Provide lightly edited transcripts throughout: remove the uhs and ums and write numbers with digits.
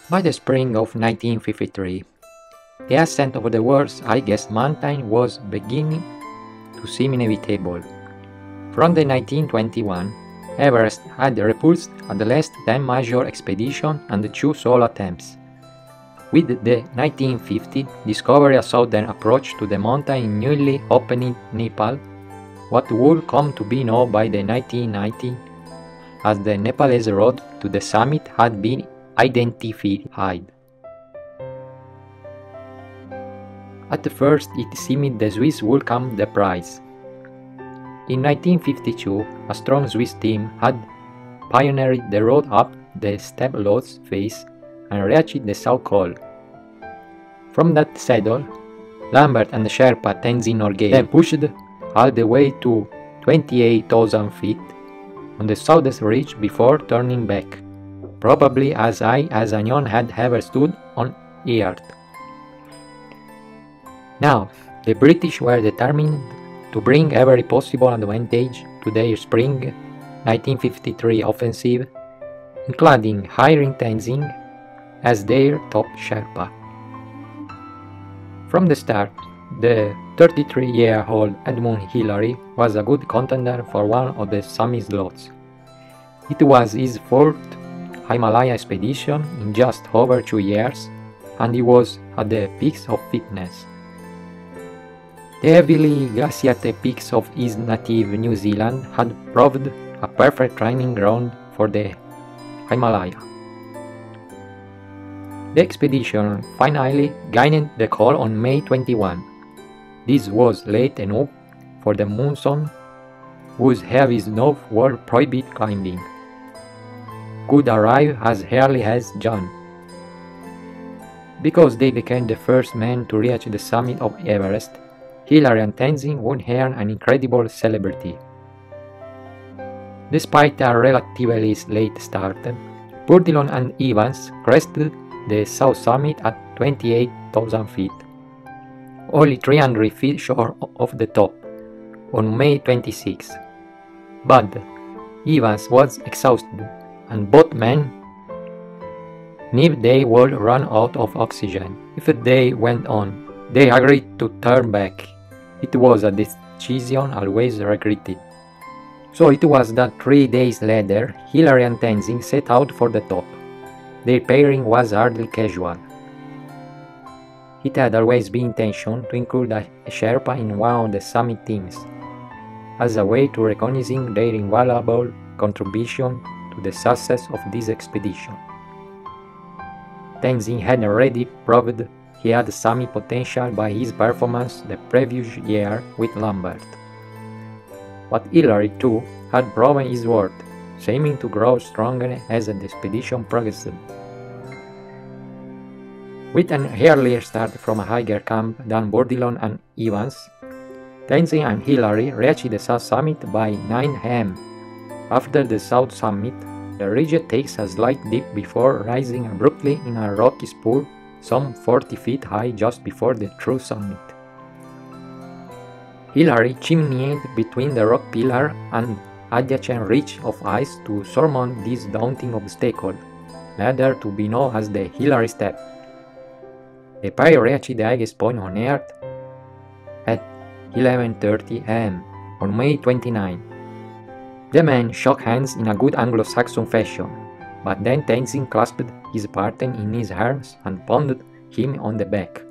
By the spring of 1953, the ascent of the world's highest mountain was beginning to seem inevitable. From the 1921, Everest had repulsed at least 10 major expeditions and 2 solo attempts. With the 1950 discovery a southern approach to the mountain in newly opened Nepal, what would come to be known by the 1990 as the Nepalese road to the summit had been identified. At first it seemed the Swiss would come the prize. In 1952, a strong Swiss team had pioneered the road up the steep Lodz face and reached the South Col. From that saddle, Lambert and Sherpa Tenzing then pushed all the way to 28,000 feet on the southern ridge before turning back, probably as high as anyone had ever stood on Earth. Now, the British were determined to bring every possible advantage to their spring 1953 offensive, including hiring Tenzing as their top Sherpa. From the start, the 33-year-old Edmund Hillary was a good contender for one of the summit slots. It was his fourth Himalayan expedition in just over 2 years, and he was at the peaks of fitness. The heavily glaciated peaks of his native New Zealand had proved a perfect training ground for the Himalaya. The expedition finally gained the call on May 21. This was late enough for the monsoon, whose heavy snow would prohibit climbing, could arrive as early as June. Because they became the first men to reach the summit of Everest, Hillary and Tenzing would earn an incredible celebrity. Despite a relatively late start, Bourdillon and Evans crested the south summit at 28,000 feet, only 300 feet short of the top, on May 26. But Evans was exhausted, and both men knew they would run out of oxygen if they went on. They agreed to turn back. It was a decision always regretted. So it was that 3 days later, Hillary and Tenzing set out for the top. Their pairing was hardly casual. It had always been intention to include a Sherpa in one of the summit teams, as a way to recognize their invaluable contribution to the success of this expedition. Tenzing had already proved he had summit potential by his performance the previous year with Lambert. But Hillary too had proven his worth, seeming to grow stronger as the expedition progressed. With an earlier start from a higher camp than Bourdillon and Evans, Tenzing and Hillary reached the South Summit by 9 am. After the South Summit, the ridge takes a slight dip before rising abruptly in a rocky spur some 40 feet high just before the true summit. Hillary chimneyed between the rock pillar and adjacent ridge of ice to surmount this daunting obstacle, later to be known as the Hillary Step. The pair reached the highest point on Earth at 11:30 am on May 29. The men shook hands in a good Anglo-Saxon fashion, but then Tenzing clasped his partner in his arms and pounded him on the back.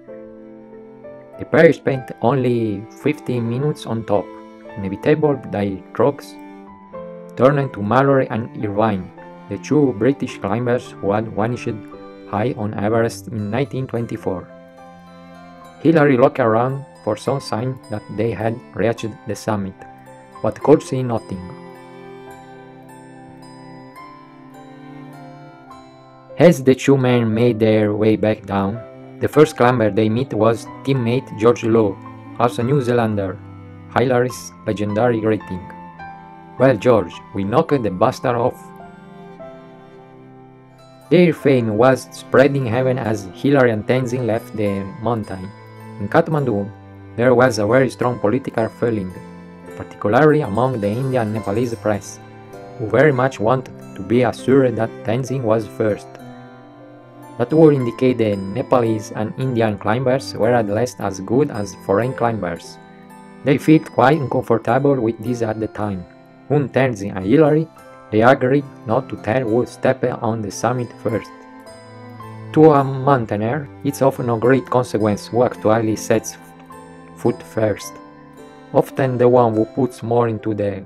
The pair spent only 15 minutes on top. Inevitable their strokes turned to Mallory and Irvine, the 2 British climbers who had vanished high on Everest in 1924. Hillary looked around for some sign that they had reached the summit, but could see nothing. As the 2 men made their way back down, the first climber they met was teammate George Lowe, also a New Zealander, Hillary's legendary greeting. "Well, George, we knocked the bastard off." Their fame was spreading heaven as Hillary and Tenzing left the mountain. In Kathmandu, there was a very strong political feeling, particularly among the Indian and Nepalese press, who very much wanted to be assured that Tenzing was first. That would indicate the Nepalese and Indian climbers were at least as good as foreign climbers. They felt quite uncomfortable with this at the time. On Tenzing and Hillary, they agreed not to tell who stepped on the summit first. To a mountaineer, it's of no great consequence who actually sets foot first. Often the one who puts more into the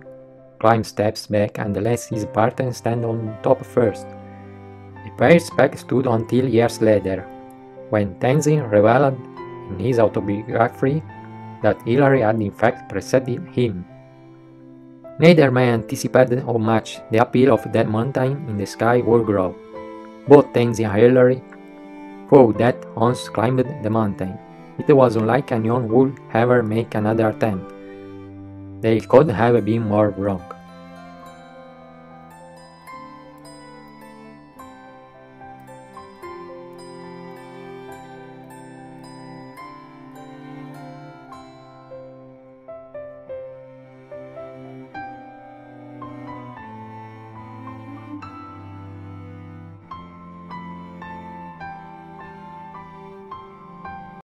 climb steps back and lets his partner stand on top first. The pair's back stood until years later, when Tenzing revealed in his autobiography that Hillary had in fact preceded him. Neither man anticipated how much the appeal of that mountain in the sky would grow. Both Tenzing and Hillary thought that once climbed the mountain, it was unlike anyone would ever make another attempt. They could have been more wrong.